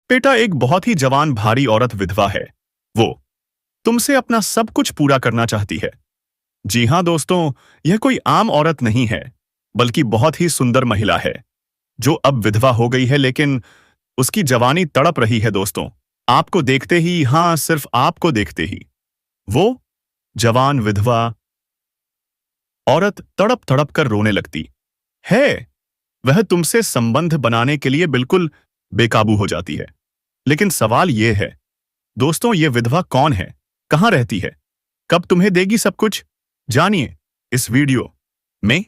बेटा, एक बहुत ही जवान भारी औरत विधवा है। वो तुमसे अपना सब कुछ पूरा करना चाहती है। जी हाँ दोस्तों, यह कोई आम औरत नहीं है, बल्कि बहुत ही सुंदर महिला है, जो अब विधवा हो गई है, लेकिन उसकी जवानी तड़प रही है दोस्तों। आपको देखते ही, हाँ, सिर्फ आपको देखते ही वो जवान विधवा औरत तड़प तड़प कर रोने लगती है। वह तुमसे संबंध बनाने के लिए बिल्कुल बेकाबू हो जाती है। लेकिन सवाल यह है दोस्तों, ये विधवा कौन है, कहां रहती है, कब तुम्हें देगी सब कुछ? जानिए इस वीडियो में।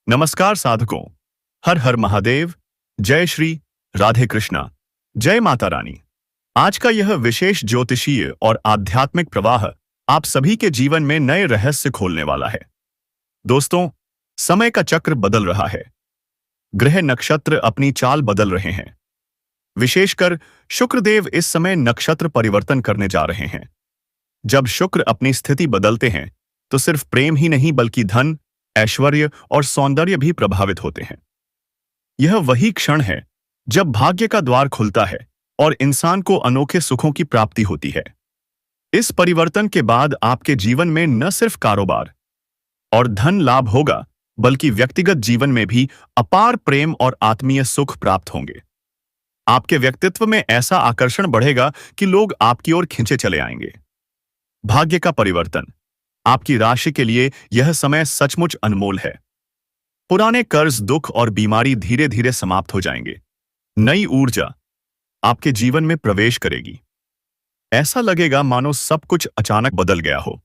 नमस्कार साधकों, हर हर महादेव, जय श्री राधे कृष्णा, जय माता रानी। आज का यह विशेष ज्योतिषीय और आध्यात्मिक प्रवाह आप सभी के जीवन में नए रहस्य खोलने वाला है। दोस्तों, समय का चक्र बदल रहा है। ग्रह नक्षत्र अपनी चाल बदल रहे हैं। विशेषकर शुक्रदेव इस समय नक्षत्र परिवर्तन करने जा रहे हैं। जब शुक्र अपनी स्थिति बदलते हैं तो सिर्फ प्रेम ही नहीं, बल्कि धन, ऐश्वर्य और सौंदर्य भी प्रभावित होते हैं। यह वही क्षण है जब भाग्य का द्वार खुलता है और इंसान को अनोखे सुखों की प्राप्ति होती है। इस परिवर्तन के बाद आपके जीवन में न सिर्फ कारोबार और धन लाभ होगा, बल्कि व्यक्तिगत जीवन में भी अपार प्रेम और आत्मीय सुख प्राप्त होंगे। आपके व्यक्तित्व में ऐसा आकर्षण बढ़ेगा कि लोग आपकी ओर खींचे चले आएंगे। भाग्य का परिवर्तन, आपकी राशि के लिए यह समय सचमुच अनमोल है। पुराने कर्ज, दुख और बीमारी धीरे धीरे समाप्त हो जाएंगे। नई ऊर्जा आपके जीवन में प्रवेश करेगी। ऐसा लगेगा मानो सब कुछ अचानक बदल गया हो।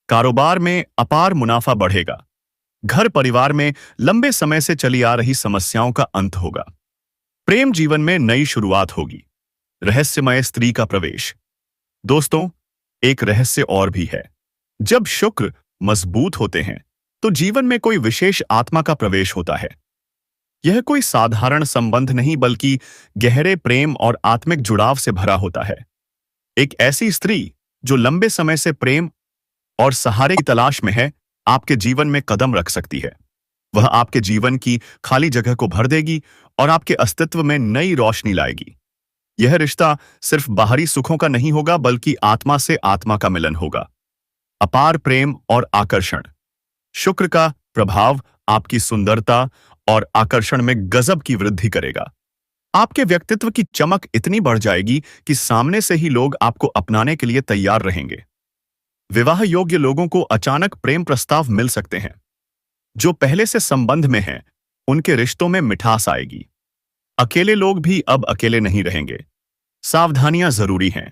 कारोबार में अपार मुनाफा बढ़ेगा। घर परिवार में लंबे समय से चली आ रही समस्याओं का अंत होगा। प्रेम जीवन में नई शुरुआत होगी। रहस्यमय स्त्री का प्रवेश। दोस्तों, एक रहस्य और भी है। जब शुक्र मजबूत होते हैं तो जीवन में कोई विशेष आत्मा का प्रवेश होता है। यह कोई साधारण संबंध नहीं, बल्कि गहरे प्रेम और आत्मिक जुड़ाव से भरा होता है। एक ऐसी स्त्री जो लंबे समय से प्रेम और सहारे की तलाश में है, आपके जीवन में कदम रख सकती है। वह आपके जीवन की खाली जगह को भर देगी और आपके अस्तित्व में नई रोशनी लाएगी। यह रिश्ता सिर्फ बाहरी सुखों का नहीं होगा, बल्कि आत्मा से आत्मा का मिलन होगा। अपार प्रेम और आकर्षण। शुक्र का प्रभाव आपकी सुंदरता और आकर्षण में गजब की वृद्धि करेगा। आपके व्यक्तित्व की चमक इतनी बढ़ जाएगी कि सामने से ही लोग आपको अपनाने के लिए तैयार रहेंगे। विवाह योग्य लोगों को अचानक प्रेम प्रस्ताव मिल सकते हैं। जो पहले से संबंध में हैं, उनके रिश्तों में मिठास आएगी। अकेले लोग भी अब अकेले नहीं रहेंगे। सावधानियां जरूरी हैं।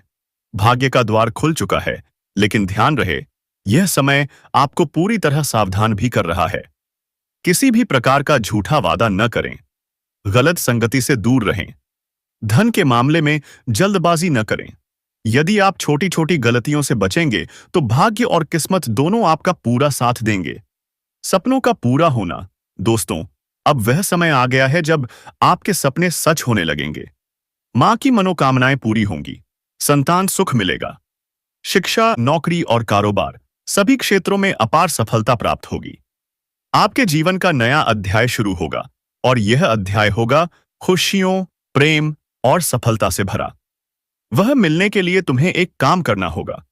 भाग्य का द्वार खुल चुका है, लेकिन ध्यान रहे, यह समय आपको पूरी तरह सावधान भी कर रहा है। किसी भी प्रकार का झूठा वादा न करें। गलत संगति से दूर रहें। धन के मामले में जल्दबाजी न करें। यदि आप छोटी छोटी गलतियों से बचेंगे तो भाग्य और किस्मत दोनों आपका पूरा साथ देंगे। सपनों का पूरा होना। दोस्तों, अब वह समय आ गया है जब आपके सपने सच होने लगेंगे। मां की मनोकामनाएं पूरी होंगी। संतान सुख मिलेगा। शिक्षा, नौकरी और कारोबार सभी क्षेत्रों में अपार सफलता प्राप्त होगी। आपके जीवन का नया अध्याय शुरू होगा, और यह अध्याय होगा खुशियों, प्रेम और सफलता से भरा। वह मिलने के लिए तुम्हें एक काम करना होगा।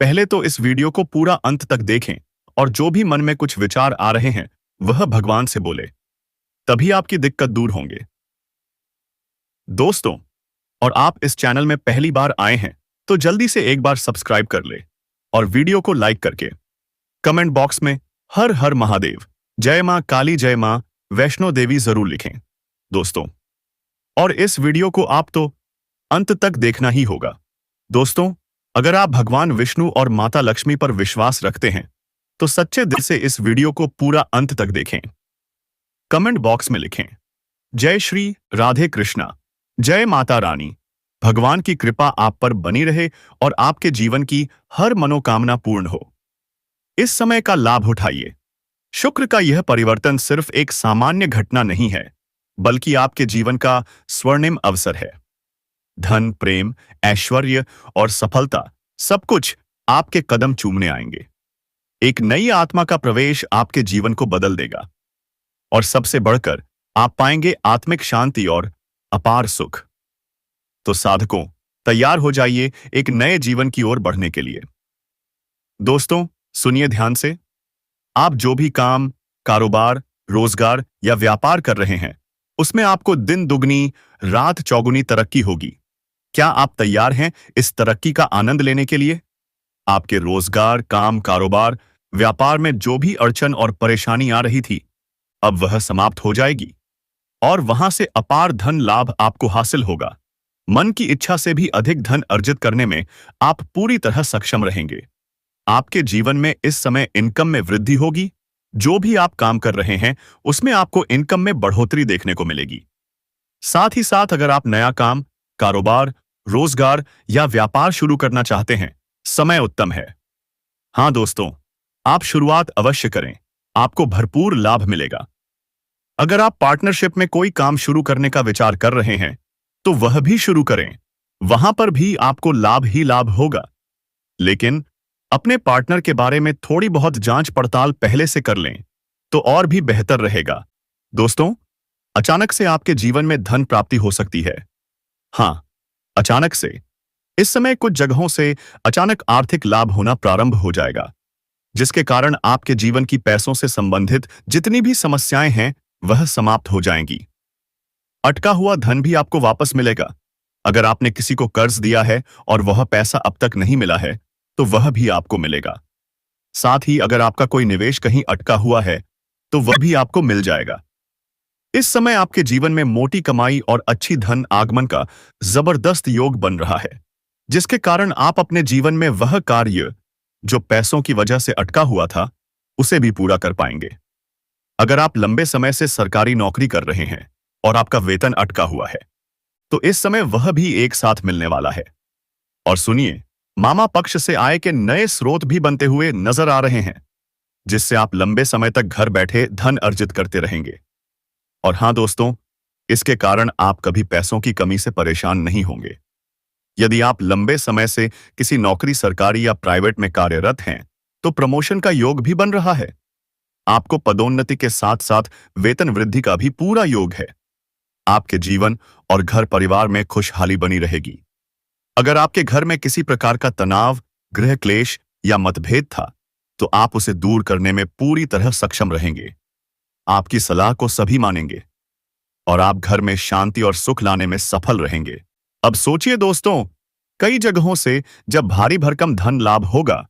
पहले तो इस वीडियो को पूरा अंत तक देखें, और जो भी मन में कुछ विचार आ रहे हैं वह भगवान से बोले, तभी आपकी दिक्कत दूर होंगे। दोस्तों, और आप इस चैनल में पहली बार आए हैं तो जल्दी से एक बार सब्सक्राइब कर ले और वीडियो को लाइक करके कमेंट बॉक्स में हर हर महादेव, जय मां काली, जय मां वैष्णो देवी जरूर लिखें दोस्तों। और इस वीडियो को आप तो अंत तक देखना ही होगा। दोस्तों, अगर आप भगवान विष्णु और माता लक्ष्मी पर विश्वास रखते हैं तो सच्चे दिल से इस वीडियो को पूरा अंत तक देखें। कमेंट बॉक्स में लिखें, जय श्री राधे कृष्णा, जय माता रानी। भगवान की कृपा आप पर बनी रहे और आपके जीवन की हर मनोकामना पूर्ण हो। इस समय का लाभ उठाइए। शुक्र का यह परिवर्तन सिर्फ एक सामान्य घटना नहीं है, बल्कि आपके जीवन का स्वर्णिम अवसर है। धन, प्रेम, ऐश्वर्य और सफलता सब कुछ आपके कदम चूमने आएंगे। एक नई आत्मा का प्रवेश आपके जीवन को बदल देगा, और सबसे बढ़कर आप पाएंगे आत्मिक शांति और अपार सुख। तो साधकों, तैयार हो जाइए एक नए जीवन की ओर बढ़ने के लिए। दोस्तों, सुनिए ध्यान से। आप जो भी काम, कारोबार, रोजगार या व्यापार कर रहे हैं, उसमें आपको दिन दुगनी, रात चौगुनी तरक्की होगी। क्या आप तैयार हैं इस तरक्की का आनंद लेने के लिए? आपके रोजगार, काम, कारोबार, व्यापार में जो भी अड़चन और परेशानी आ रही थी, अब वह समाप्त हो जाएगी और वहां से अपार धन लाभ आपको हासिल होगा। मन की इच्छा से भी अधिक धन अर्जित करने में आप पूरी तरह सक्षम रहेंगे। आपके जीवन में इस समय इनकम में वृद्धि होगी। जो भी आप काम कर रहे हैं, उसमें आपको इनकम में बढ़ोतरी देखने को मिलेगी। साथ ही साथ अगर आप नया काम, कारोबार, रोजगार या व्यापार शुरू करना चाहते हैं, समय उत्तम है। हाँ दोस्तों, आप शुरुआत अवश्य करें, आपको भरपूर लाभ मिलेगा। अगर आप पार्टनरशिप में कोई काम शुरू करने का विचार कर रहे हैं, तो वह भी शुरू करें। वहां पर भी आपको लाभ ही लाभ होगा। लेकिन अपने पार्टनर के बारे में थोड़ी बहुत जांच पड़ताल पहले से कर लें, तो और भी बेहतर रहेगा। दोस्तों, अचानक से आपके जीवन में धन प्राप्ति हो सकती है। हाँ, अचानक से। इस समय कुछ जगहों से अचानक आर्थिक लाभ होना प्रारंभ हो जाएगा, जिसके कारण आपके जीवन की पैसों से संबंधित जितनी भी समस्याएं हैं, वह समाप्त हो जाएंगी। अटका हुआ धन भी आपको वापस मिलेगा। अगर आपने किसी को कर्ज दिया है और वह पैसा अब तक नहीं मिला है, तो वह भी आपको मिलेगा। साथ ही अगर आपका कोई निवेश कहीं अटका हुआ है, तो वह भी आपको मिल जाएगा। इस समय आपके जीवन में मोटी कमाई और अच्छी धन आगमन का जबरदस्त योग बन रहा है, जिसके कारण आप अपने जीवन में वह कार्य जो पैसों की वजह से अटका हुआ था, उसे भी पूरा कर पाएंगे। अगर आप लंबे समय से सरकारी नौकरी कर रहे हैं और आपका वेतन अटका हुआ है, तो इस समय वह भी एक साथ मिलने वाला है। और सुनिए, मामा पक्ष से आय के नए स्रोत भी बनते हुए नजर आ रहे हैं, जिससे आप लंबे समय तक घर बैठे धन अर्जित करते रहेंगे। और हाँ दोस्तों, इसके कारण आप कभी पैसों की कमी से परेशान नहीं होंगे। यदि आप लंबे समय से किसी नौकरी, सरकारी या प्राइवेट में कार्यरत हैं, तो प्रमोशन का योग भी बन रहा है। आपको पदोन्नति के साथ साथ वेतन वृद्धि का भी पूरा योग है। आपके जीवन और घर परिवार में खुशहाली बनी रहेगी। अगर आपके घर में किसी प्रकार का तनाव, गृह क्लेश या मतभेद था, तो आप उसे दूर करने में पूरी तरह सक्षम रहेंगे। आपकी सलाह को सभी मानेंगे और आप घर में शांति और सुख लाने में सफल रहेंगे। अब सोचिए दोस्तों, कई जगहों से जब भारी भरकम धन लाभ होगा,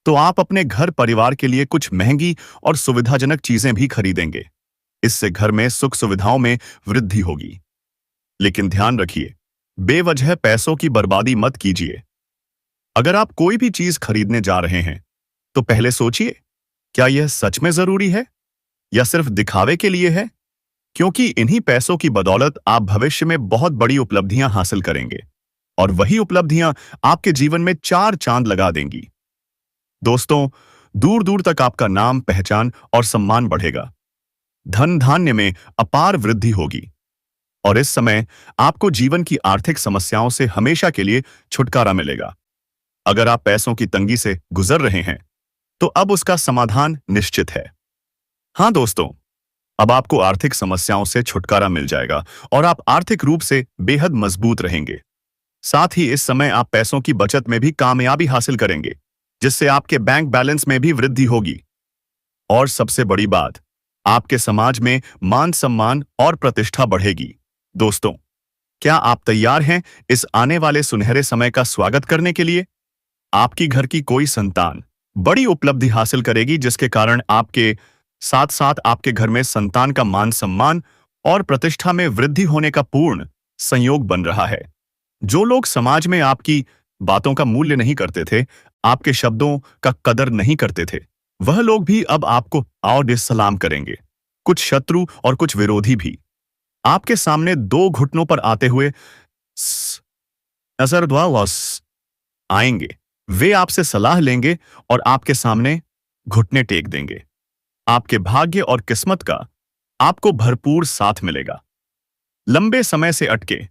तो आप अपने घर परिवार के लिए कुछ महंगी और सुविधाजनक चीजें भी खरीदेंगे। इससे घर में सुख सुविधाओं में वृद्धि होगी। लेकिन ध्यान रखिए, बेवजह पैसों की बर्बादी मत कीजिए। अगर आप कोई भी चीज खरीदने जा रहे हैं, तो पहले सोचिए, क्या यह सच में जरूरी है या सिर्फ दिखावे के लिए है? क्योंकि इन्हीं पैसों की बदौलत आप भविष्य में बहुत बड़ी उपलब्धियां हासिल करेंगे और वही उपलब्धियां आपके जीवन में चार चांद लगा देंगी। दोस्तों, दूर दूर तक आपका नाम, पहचान और सम्मान बढ़ेगा। धन धान्य में अपार वृद्धि होगी और इस समय आपको जीवन की आर्थिक समस्याओं से हमेशा के लिए छुटकारा मिलेगा। अगर आप पैसों की तंगी से गुजर रहे हैं, तो अब उसका समाधान निश्चित है। हाँ दोस्तों, अब आपको आर्थिक समस्याओं से छुटकारा मिल जाएगा और आप आर्थिक रूप से बेहद मजबूत रहेंगे। साथ ही इस समय आप पैसों की बचत में भी कामयाबी हासिल करेंगे, जिससे आपके बैंक बैलेंस में भी वृद्धि होगी। और सबसे बड़ी बात, आपके समाज में मान सम्मान और प्रतिष्ठा बढ़ेगी। दोस्तों, क्या आप तैयार हैं इस आने वाले सुनहरे समय का स्वागत करने के लिए? आपकी घर की कोई संतान बड़ी उपलब्धि हासिल करेगी, जिसके कारण आपके साथ साथ आपके घर में संतान का मान सम्मान और प्रतिष्ठा में वृद्धि होने का पूर्ण संयोग बन रहा है। जो लोग समाज में आपकी बातों का मूल्य नहीं करते थे, आपके शब्दों का कदर नहीं करते थे, वह लोग भी अब आपको और सलाम करेंगे। कुछ शत्रु और कुछ विरोधी भी आपके सामने दो घुटनों पर आते हुए नजर आएंगे। वे आपसे सलाह लेंगे और आपके सामने घुटने टेक देंगे। आपके भाग्य और किस्मत का आपको भरपूर साथ मिलेगा। लंबे समय से अटके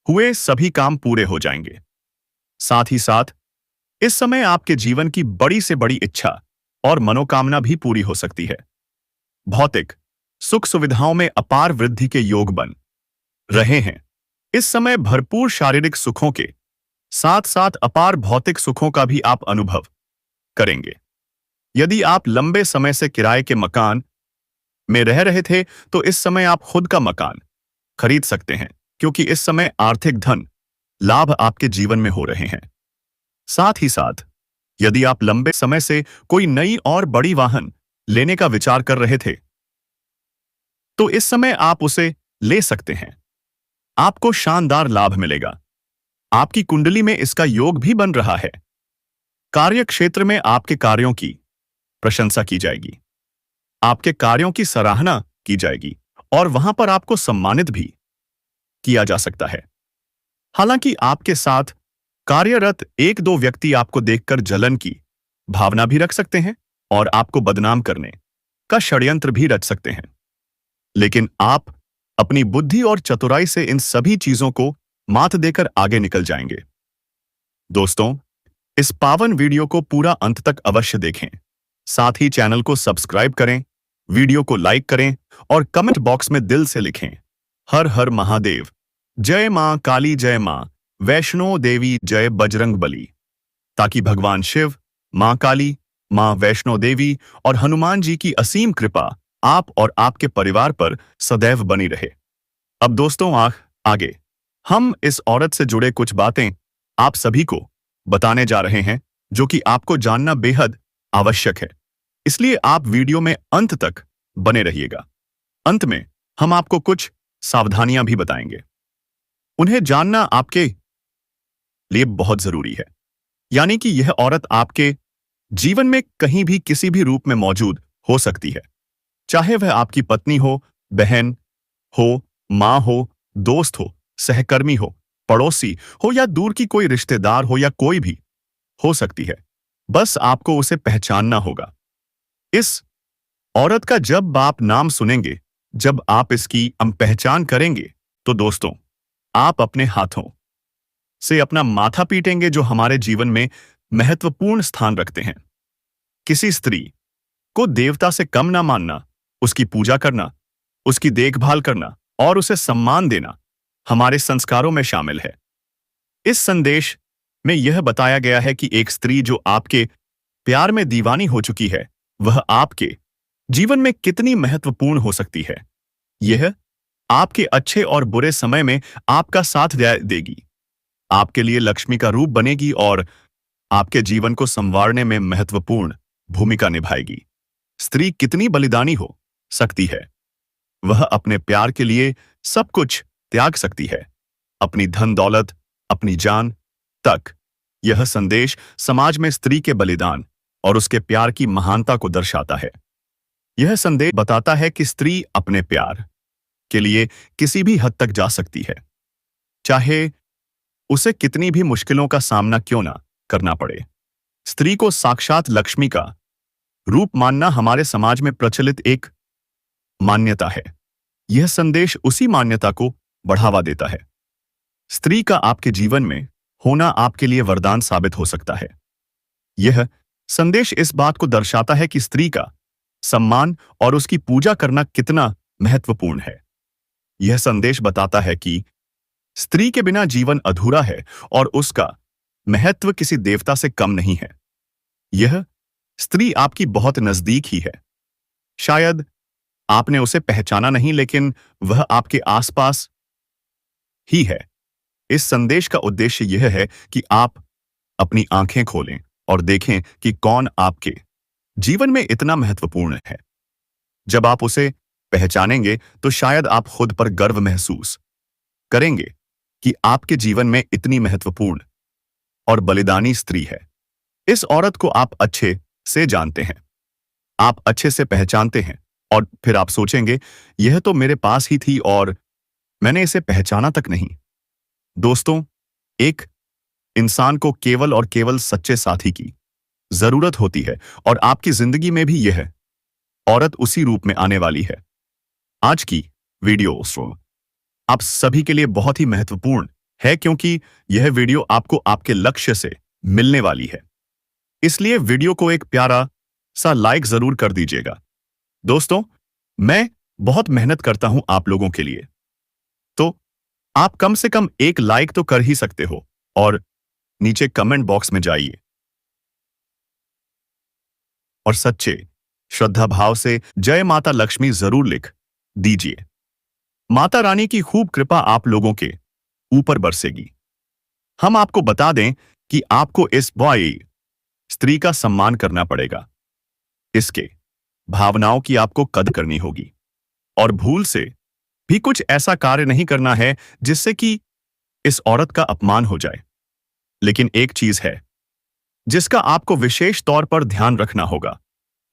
हुए सभी काम पूरे हो जाएंगे। साथ ही साथ इस समय आपके जीवन की बड़ी से बड़ी इच्छा और मनोकामना भी पूरी हो सकती है। भौतिक सुख सुविधाओं में अपार वृद्धि के योग बन रहे हैं। इस समय भरपूर शारीरिक सुखों के साथ साथ अपार भौतिक सुखों का भी आप अनुभव करेंगे। यदि आप लंबे समय से किराए के मकान में रह रहे थे, तो इस समय आप खुद का मकान खरीद सकते हैं, क्योंकि इस समय आर्थिक धन लाभ आपके जीवन में हो रहे हैं। साथ ही साथ यदि आप लंबे समय से कोई नई और बड़ी वाहन लेने का विचार कर रहे थे, तो इस समय आप उसे ले सकते हैं। आपको शानदार लाभ मिलेगा। आपकी कुंडली में इसका योग भी बन रहा है। कार्य क्षेत्र में आपके कार्यों की प्रशंसा की जाएगी, आपके कार्यों की सराहना की जाएगी और वहां पर आपको सम्मानित भी किया जा सकता है। हालांकि आपके साथ कार्यरत एक दो व्यक्ति आपको देखकर जलन की भावना भी रख सकते हैं और आपको बदनाम करने का षड्यंत्र भी रच सकते हैं, लेकिन आप अपनी बुद्धि और चतुराई से इन सभी चीजों को मात देकर आगे निकल जाएंगे। दोस्तों, इस पावन वीडियो को पूरा अंत तक अवश्य देखें। साथ ही चैनल को सब्सक्राइब करें, वीडियो को लाइक करें और कमेंट बॉक्स में दिल से लिखें, हर हर महादेव, जय मां काली, जय मां वैष्णो देवी, जय बजरंग बली, ताकि भगवान शिव, मां काली, मां वैष्णो देवी और हनुमान जी की असीम कृपा आप और आपके परिवार पर सदैव बनी रहे। अब दोस्तों, आगे हम इस औरत से जुड़े कुछ बातें आप सभी को बताने जा रहे हैं, जो कि आपको जानना बेहद आवश्यक है। इसलिए आप वीडियो में अंत तक बने रहिएगा। अंत में हम आपको कुछ सावधानियां भी बताएंगे। उन्हें जानना आपके लिए बहुत जरूरी है। यानी कि यह औरत आपके जीवन में कहीं भी किसी भी रूप में मौजूद हो सकती है, चाहे वह आपकी पत्नी हो, बहन हो, मां हो, दोस्त हो, सहकर्मी हो, पड़ोसी हो या दूर की कोई रिश्तेदार हो या कोई भी हो सकती है। बस आपको उसे पहचानना होगा। इस औरत का जब आप नाम सुनेंगे, जब आप इसकी पहचान करेंगे, तो दोस्तों, आप अपने हाथों से अपना माथा पीटेंगे, जो हमारे जीवन में महत्वपूर्ण स्थान रखते हैं। किसी स्त्री को देवता से कम ना मानना, उसकी पूजा करना, उसकी देखभाल करना और उसे सम्मान देना हमारे संस्कारों में शामिल है। इस संदेश में यह बताया गया है कि एक स्त्री जो आपके प्यार में दीवानी हो चुकी है, वह आपके जीवन में कितनी महत्वपूर्ण हो सकती है। यह आपके अच्छे और बुरे समय में आपका साथ देगी, आपके लिए लक्ष्मी का रूप बनेगी और आपके जीवन को संवारने में महत्वपूर्ण भूमिका निभाएगी। स्त्री कितनी बलिदानी हो सकती है, वह अपने प्यार के लिए सब कुछ त्याग सकती है, अपनी धन दौलत, अपनी जान तक। यह संदेश समाज में स्त्री के बलिदान और उसके प्यार की महानता को दर्शाता है। यह संदेश बताता है कि स्त्री अपने प्यार के लिए किसी भी हद तक जा सकती है, चाहे उसे कितनी भी मुश्किलों का सामना क्यों ना करना पड़े। स्त्री को साक्षात लक्ष्मी का रूप मानना हमारे समाज में प्रचलित एक मान्यता है। यह संदेश उसी मान्यता को बढ़ावा देता है। स्त्री का आपके जीवन में होना आपके लिए वरदान साबित हो सकता है। यह संदेश इस बात को दर्शाता है कि स्त्री का सम्मान और उसकी पूजा करना कितना महत्वपूर्ण है। यह संदेश बताता है कि स्त्री के बिना जीवन अधूरा है और उसका महत्व किसी देवता से कम नहीं है। यह स्त्री आपकी बहुत नजदीक ही है। शायद आपने उसे पहचाना नहीं, लेकिन वह आपके आसपास ही है। इस संदेश का उद्देश्य यह है कि आप अपनी आंखें खोलें और देखें कि कौन आपके जीवन में इतना महत्वपूर्ण है। जब आप उसे पहचानेंगे, तो शायद आप खुद पर गर्व महसूस करेंगे कि आपके जीवन में इतनी महत्वपूर्ण और बलिदानी स्त्री है। इस औरत को आप अच्छे से जानते हैं, आप अच्छे से पहचानते हैं और फिर आप सोचेंगे, यह तो मेरे पास ही थी और मैंने इसे पहचाना तक नहीं। दोस्तों, एक इंसान को केवल और केवल सच्चे साथी की जरूरत होती है और आपकी जिंदगी में भी यह औरत उसी रूप में आने वाली है। आज की वीडियो आप सभी के लिए बहुत ही महत्वपूर्ण है, क्योंकि यह वीडियो आपको आपके लक्ष्य से मिलने वाली है। इसलिए वीडियो को एक प्यारा सा लाइक जरूर कर दीजिएगा। दोस्तों, मैं बहुत मेहनत करता हूं आप लोगों के लिए, तो आप कम से कम एक लाइक तो कर ही सकते हो और नीचे कमेंट बॉक्स में जाइए और सच्चे श्रद्धा भाव से जय माता लक्ष्मी जरूर लिख दीजिए। माता रानी की खूब कृपा आप लोगों के ऊपर बरसेगी। हम आपको बता दें कि आपको इस बॉय स्त्री का सम्मान करना पड़ेगा, इसके भावनाओं की आपको कदर करनी होगी और भूल से भी कुछ ऐसा कार्य नहीं करना है जिससे कि इस औरत का अपमान हो जाए। लेकिन एक चीज है जिसका आपको विशेष तौर पर ध्यान रखना होगा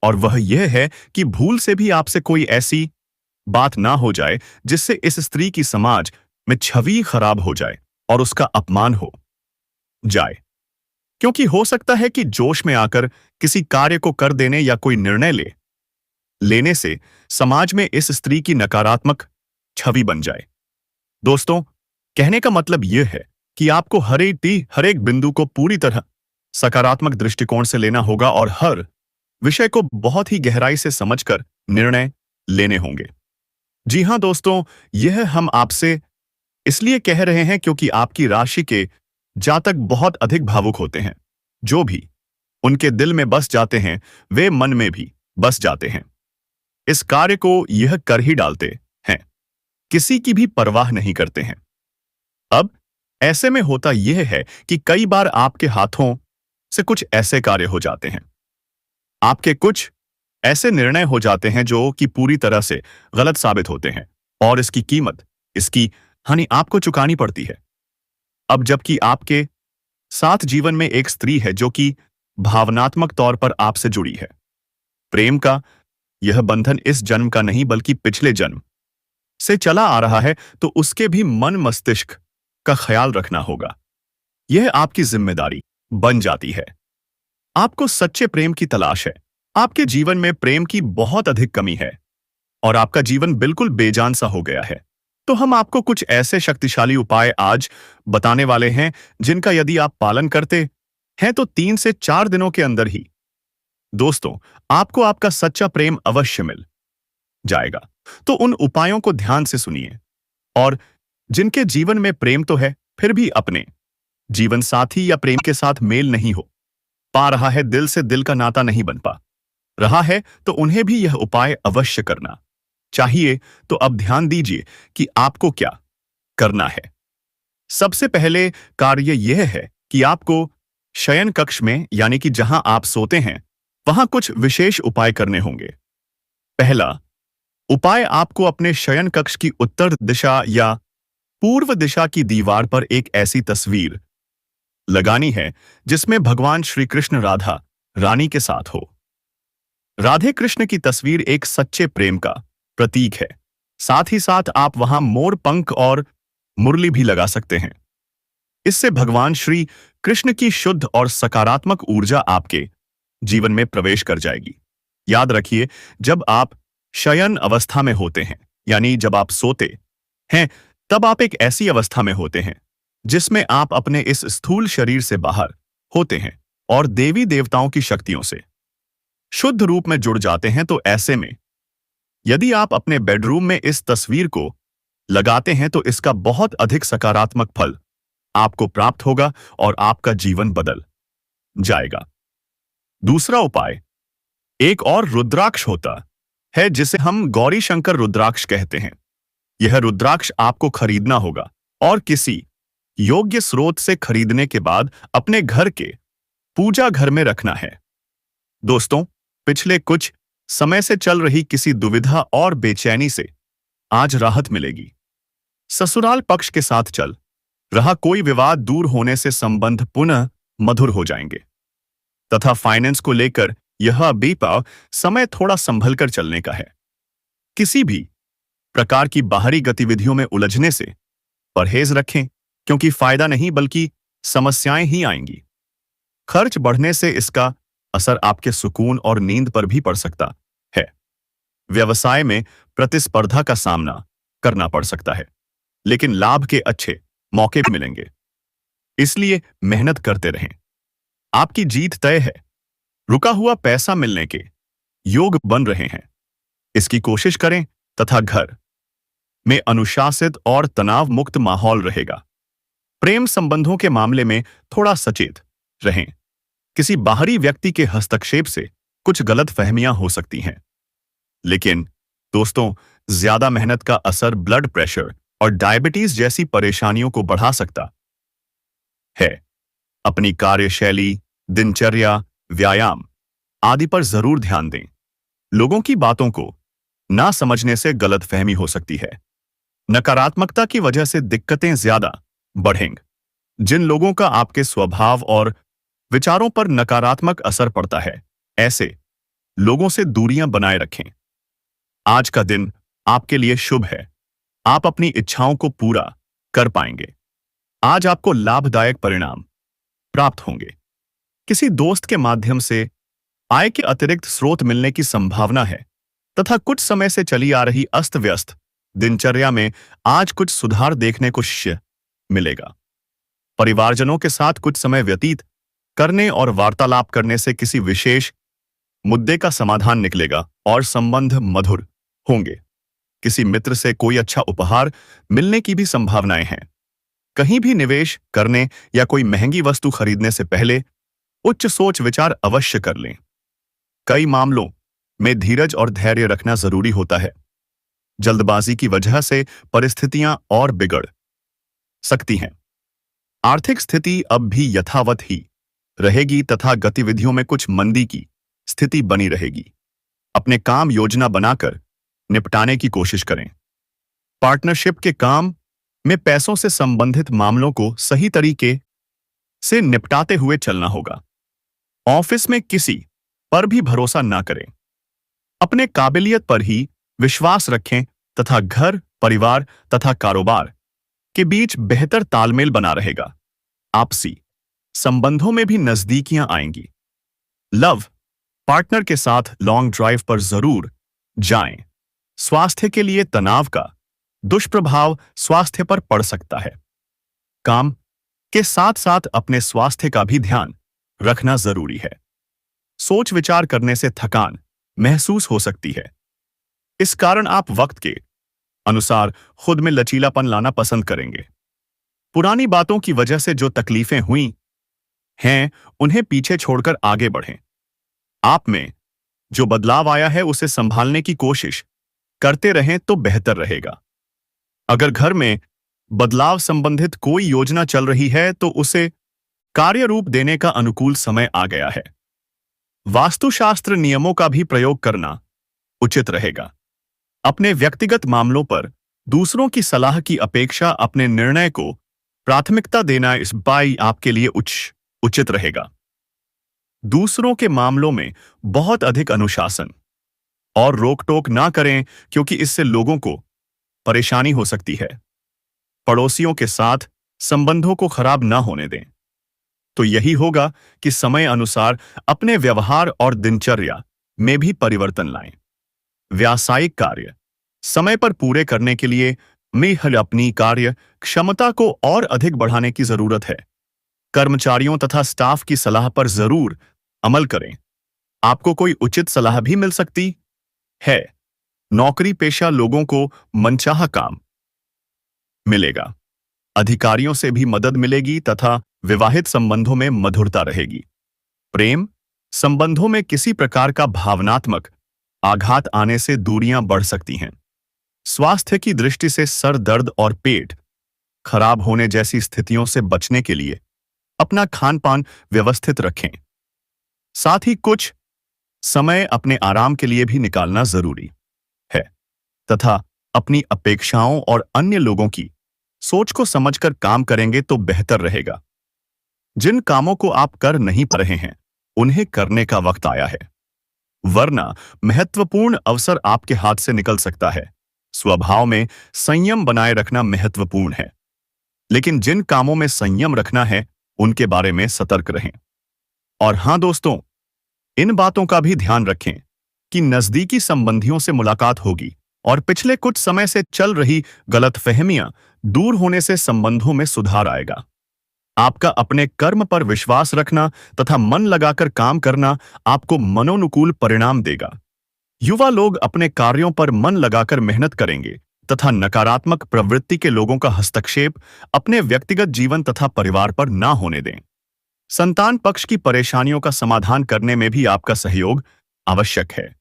और वह यह है कि भूल से भी आपसे कोई ऐसी बात ना हो जाए जिससे इस स्त्री की समाज में छवि खराब हो जाए और उसका अपमान हो जाए। क्योंकि हो सकता है कि जोश में आकर किसी कार्य को कर देने या कोई निर्णय लेने से समाज में इस स्त्री की नकारात्मक छवि बन जाए। दोस्तों, कहने का मतलब यह है कि आपको हर एक बिंदु को पूरी तरह सकारात्मक दृष्टिकोण से लेना होगा और हर विषय को बहुत ही गहराई से समझकर निर्णय लेने होंगे। जी हां दोस्तों, यह हम आपसे इसलिए कह रहे हैं क्योंकि आपकी राशि के जातक बहुत अधिक भावुक होते हैं। जो भी उनके दिल में बस जाते हैं वे मन में भी बस जाते हैं। इस कार्य को यह कर ही डालते हैं, किसी की भी परवाह नहीं करते हैं। अब ऐसे में होता यह है कि कई बार आपके हाथों से कुछ ऐसे कार्य हो जाते हैं, आपके कुछ ऐसे निर्णय हो जाते हैं जो कि पूरी तरह से गलत साबित होते हैं और इसकी कीमत, इसकी हानि आपको चुकानी पड़ती है। अब जबकि आपके साथ जीवन में एक स्त्री है जो कि भावनात्मक तौर पर आपसे जुड़ी है, प्रेम का यह बंधन इस जन्म का नहीं बल्कि पिछले जन्म से चला आ रहा है, तो उसके भी मन मस्तिष्क का ख्याल रखना होगा। यह आपकी जिम्मेदारी बन जाती है। आपको सच्चे प्रेम की तलाश है, आपके जीवन में प्रेम की बहुत अधिक कमी है और आपका जीवन बिल्कुल बेजान सा हो गया है। तो हम आपको कुछ ऐसे शक्तिशाली उपाय आज बताने वाले हैं जिनका यदि आप पालन करते हैं तो 3 से 4 दिनों के अंदर ही दोस्तों आपको आपका सच्चा प्रेम अवश्य मिल जाएगा। तो उन उपायों को ध्यान से सुनिए और जिनके जीवन में प्रेम तो है फिर भी अपने जीवन साथी या प्रेम के साथ मेल नहीं हो पा रहा है, दिल से दिल का नाता नहीं बन पा रहा है, तो उन्हें भी यह उपाय अवश्य करना चाहिए। तो अब ध्यान दीजिए कि आपको क्या करना है। सबसे पहले कार्य यह है कि आपको शयन कक्ष में यानी कि जहां आप सोते हैं वहां कुछ विशेष उपाय करने होंगे। पहला उपाय, आपको अपने शयन कक्ष की उत्तर दिशा या पूर्व दिशा की दीवार पर एक ऐसी तस्वीर लगानी है जिसमें भगवान श्री कृष्ण राधा रानी के साथ हो। राधे कृष्ण की तस्वीर एक सच्चे प्रेम का प्रतीक है। साथ ही साथ आप वहां मोर पंख और मुरली भी लगा सकते हैं। इससे भगवान श्री कृष्ण की शुद्ध और सकारात्मक ऊर्जा आपके जीवन में प्रवेश कर जाएगी। याद रखिए, जब आप शयन अवस्था में होते हैं यानी जब आप सोते हैं तब आप एक ऐसी अवस्था में होते हैं जिसमें आप अपने इस स्थूल शरीर से बाहर होते हैं और देवी देवताओं की शक्तियों से शुद्ध रूप में जुड़ जाते हैं। तो ऐसे में यदि आप अपने बेडरूम में इस तस्वीर को लगाते हैं तो इसका बहुत अधिक सकारात्मक फल आपको प्राप्त होगा और आपका जीवन बदल जाएगा। दूसरा उपाय, एक और रुद्राक्ष होता है जिसे हम गौरी शंकर रुद्राक्ष कहते हैं। यह रुद्राक्ष आपको खरीदना होगा और किसी योग्य स्रोत से खरीदने के बाद अपने घर के पूजा घर में रखना है। दोस्तों, पिछले कुछ समय से चल रही किसी दुविधा और बेचैनी से आज राहत मिलेगी। ससुराल पक्ष के साथ चल रहा कोई विवाद दूर होने से संबंध पुनः मधुर हो जाएंगे तथा फाइनेंस को लेकर यह बेपाव समय थोड़ा संभलकर चलने का है। किसी भी प्रकार की बाहरी गतिविधियों में उलझने से परहेज रखें क्योंकि फायदा नहीं बल्कि समस्याएं ही आएंगी। खर्च बढ़ने से इसका असर आपके सुकून और नींद पर भी पड़ सकता है। व्यवसाय में प्रतिस्पर्धा का सामना करना पड़ सकता है लेकिन लाभ के अच्छे मौके भी मिलेंगे, इसलिए मेहनत करते रहें। आपकी जीत तय है। रुका हुआ पैसा मिलने के योग बन रहे हैं, इसकी कोशिश करें तथा घर में अनुशासित और तनाव मुक्त माहौल रहेगा। प्रेम संबंधों के मामले में थोड़ा सचेत रहें। किसी बाहरी व्यक्ति के हस्तक्षेप से कुछ गलतफहमियां हो सकती हैं। लेकिन दोस्तों, ज्यादा मेहनत का असर ब्लड प्रेशर और डायबिटीज जैसी परेशानियों को बढ़ा सकता है। अपनी कार्यशैली, दिनचर्या, व्यायाम आदि पर जरूर ध्यान दें। लोगों की बातों को ना समझने से गलतफहमी हो सकती है। नकारात्मकता की वजह से दिक्कतें ज्यादा बढ़ेंगी। जिन लोगों का आपके स्वभाव और विचारों पर नकारात्मक असर पड़ता है, ऐसे लोगों से दूरियां बनाए रखें। आज का दिन आपके लिए शुभ है। आप अपनी इच्छाओं को पूरा कर पाएंगे। आज आपको लाभदायक परिणाम प्राप्त होंगे। किसी दोस्त के माध्यम से आय के अतिरिक्त स्रोत मिलने की संभावना है तथा कुछ समय से चली आ रही अस्त व्यस्त दिनचर्या में आज कुछ सुधार देखने को मिलेगा। परिवारजनों के साथ कुछ समय व्यतीत करने और वार्तालाप करने से किसी विशेष मुद्दे का समाधान निकलेगा और संबंध मधुर होंगे। किसी मित्र से कोई अच्छा उपहार मिलने की भी संभावनाएं हैं। कहीं भी निवेश करने या कोई महंगी वस्तु खरीदने से पहले उच्च सोच विचार अवश्य कर लें। कई मामलों में धीरज और धैर्य रखना जरूरी होता है। जल्दबाजी की वजह से परिस्थितियां और बिगड़ सकती हैं। आर्थिक स्थिति अब भी यथावत ही रहेगी तथा गतिविधियों में कुछ मंदी की स्थिति बनी रहेगी। अपने काम योजना बनाकर निपटाने की कोशिश करें। पार्टनरशिप के काम में पैसों से संबंधित मामलों को सही तरीके से निपटाते हुए चलना होगा। ऑफिस में किसी पर भी भरोसा ना करें। अपने काबिलियत पर ही विश्वास रखें तथा घर, परिवार तथा कारोबार के बीच बेहतर तालमेल बना रहेगा। आपसी संबंधों में भी नजदीकियां आएंगी। लव पार्टनर के साथ लॉन्ग ड्राइव पर जरूर जाएं। स्वास्थ्य के लिए तनाव का दुष्प्रभाव स्वास्थ्य पर पड़ सकता है। काम के साथ साथ अपने स्वास्थ्य का भी ध्यान रखना जरूरी है। सोच विचार करने से थकान महसूस हो सकती है। इस कारण आप वक्त के अनुसार खुद में लचीलापन लाना पसंद करेंगे। पुरानी बातों की वजह से जो तकलीफें हुई हैं, उन्हें पीछे छोड़कर आगे बढ़ें। आप में जो बदलाव आया है उसे संभालने की कोशिश करते रहें तो बेहतर रहेगा। अगर घर में बदलाव संबंधित कोई योजना चल रही है तो उसे कार्य रूप देने का अनुकूल समय आ गया है। वास्तुशास्त्र नियमों का भी प्रयोग करना उचित रहेगा। अपने व्यक्तिगत मामलों पर दूसरों की सलाह की अपेक्षा अपने निर्णय को प्राथमिकता देना इस बाई आपके लिए उचित रहेगा। दूसरों के मामलों में बहुत अधिक अनुशासन और रोक-टोक ना करें क्योंकि इससे लोगों को परेशानी हो सकती है। पड़ोसियों के साथ संबंधों को खराब ना होने दें। तो यही होगा कि समय अनुसार अपने व्यवहार और दिनचर्या में भी परिवर्तन लाएं। व्यावसायिक कार्य समय पर पूरे करने के लिए अपनी कार्य क्षमता को और अधिक बढ़ाने की जरूरत है। कर्मचारियों तथा स्टाफ की सलाह पर जरूर अमल करें। आपको कोई उचित सलाह भी मिल सकती है। नौकरी पेशा लोगों को मनचाहा काम मिलेगा। अधिकारियों से भी मदद मिलेगी तथा विवाहित संबंधों में मधुरता रहेगी। प्रेम संबंधों में किसी प्रकार का भावनात्मक आघात आने से दूरियां बढ़ सकती हैं। स्वास्थ्य की दृष्टि से सर दर्द और पेट खराब होने जैसी स्थितियों से बचने के लिए अपना खान-पान व्यवस्थित रखें। साथ ही कुछ समय अपने आराम के लिए भी निकालना जरूरी है तथा अपनी अपेक्षाओं और अन्य लोगों की सोच को समझकर काम करेंगे तो बेहतर रहेगा। जिन कामों को आप कर नहीं पा रहे हैं, उन्हें करने का वक्त आया है, वरना महत्वपूर्ण अवसर आपके हाथ से निकल सकता है। स्वभाव में संयम बनाए रखना महत्वपूर्ण है, लेकिन जिन कामों में संयम रखना है, उनके बारे में सतर्क रहें। और हां दोस्तों, इन बातों का भी ध्यान रखें कि नजदीकी संबंधियों से मुलाकात होगी और पिछले कुछ समय से चल रही गलतफहमियां दूर होने से संबंधों में सुधार आएगा। आपका अपने कर्म पर विश्वास रखना तथा मन लगाकर काम करना आपको मनोनुकूल परिणाम देगा। युवा लोग अपने कार्यों पर मन लगाकर मेहनत करेंगे तथा नकारात्मक प्रवृत्ति के लोगों का हस्तक्षेप अपने व्यक्तिगत जीवन तथा परिवार पर ना होने दें। संतान पक्ष की परेशानियों का समाधान करने में भी आपका सहयोग आवश्यक है।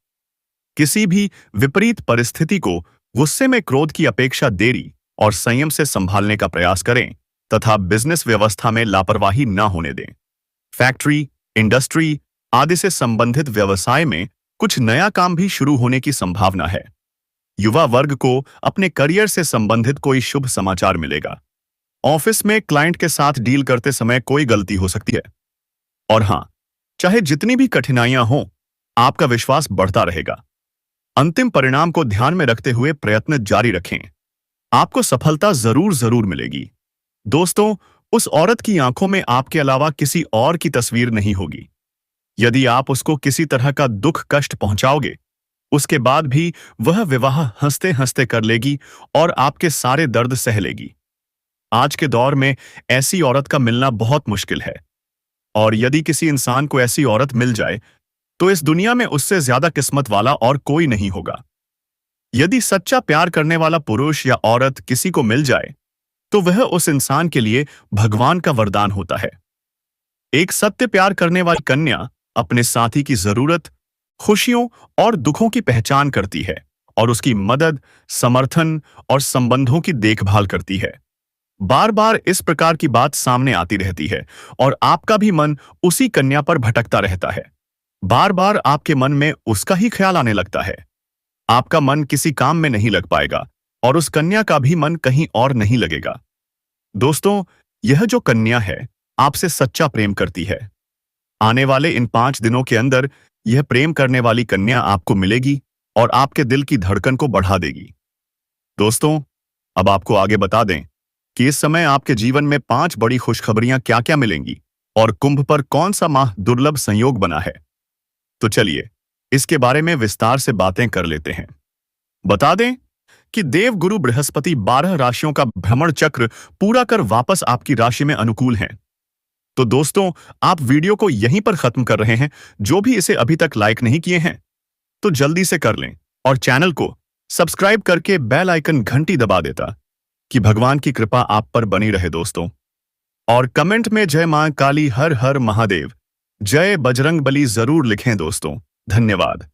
किसी भी विपरीत परिस्थिति को गुस्से में क्रोध की अपेक्षा देरी और संयम से संभालने का प्रयास करें तथा बिजनेस व्यवस्था में लापरवाही न होने दें। फैक्ट्री, इंडस्ट्री आदि से संबंधित व्यवसाय में कुछ नया काम भी शुरू होने की संभावना है। युवा वर्ग को अपने करियर से संबंधित कोई शुभ समाचार मिलेगा। ऑफिस में क्लाइंट के साथ डील करते समय कोई गलती हो सकती है। और हां, चाहे जितनी भी कठिनाइयां हों, आपका विश्वास बढ़ता रहेगा। अंतिम परिणाम को ध्यान में रखते हुए प्रयत्न जारी रखें। आपको सफलता जरूर जरूर मिलेगी। दोस्तों, उस औरत की आंखों में आपके अलावा किसी और की तस्वीर नहीं होगी। यदि आप उसको किसी तरह का दुख कष्ट पहुंचाओगे, उसके बाद भी वह विवाह हंसते हंसते कर लेगी और आपके सारे दर्द सह लेगी। आज के दौर में ऐसी औरत का मिलना बहुत मुश्किल है, और यदि किसी इंसान को ऐसी औरत मिल जाए तो इस दुनिया में उससे ज्यादा किस्मत वाला और कोई नहीं होगा। यदि सच्चा प्यार करने वाला पुरुष या औरत किसी को मिल जाए तो वह उस इंसान के लिए भगवान का वरदान होता है। एक सत्य प्यार करने वाली कन्या अपने साथी की जरूरत, खुशियों और दुखों की पहचान करती है और उसकी मदद, समर्थन और संबंधों की देखभाल करती है। बार बार इस प्रकार की बात सामने आती रहती है और आपका भी मन उसी कन्या पर भटकता रहता है। बार बार आपके मन में उसका ही ख्याल आने लगता है। आपका मन किसी काम में नहीं लग पाएगा और उस कन्या का भी मन कहीं और नहीं लगेगा। दोस्तों, यह जो कन्या है आपसे सच्चा प्रेम करती है। आने वाले इन 5 दिनों के अंदर यह प्रेम करने वाली कन्या आपको मिलेगी और आपके दिल की धड़कन को बढ़ा देगी। दोस्तों, अब आपको आगे बता दें कि इस समय आपके जीवन में 5 बड़ी खुशखबरियां क्या-क्या मिलेंगी और कुंभ पर कौन सा माह दुर्लभ संयोग बना है। तो चलिए इसके बारे में विस्तार से बातें कर लेते हैं। बता दें कि देवगुरु बृहस्पति 12 राशियों का भ्रमण चक्र पूरा कर वापस आपकी राशि में अनुकूल हैं। तो दोस्तों, आप वीडियो को यहीं पर खत्म कर रहे हैं। जो भी इसे अभी तक लाइक नहीं किए हैं तो जल्दी से कर लें और चैनल को सब्सक्राइब करके बेल आइकन घंटी दबा देता कि भगवान की कृपा आप पर बनी रहे दोस्तों। और कमेंट में जय मां काली, हर हर महादेव, जय बजरंग बली जरूर लिखें दोस्तों। धन्यवाद।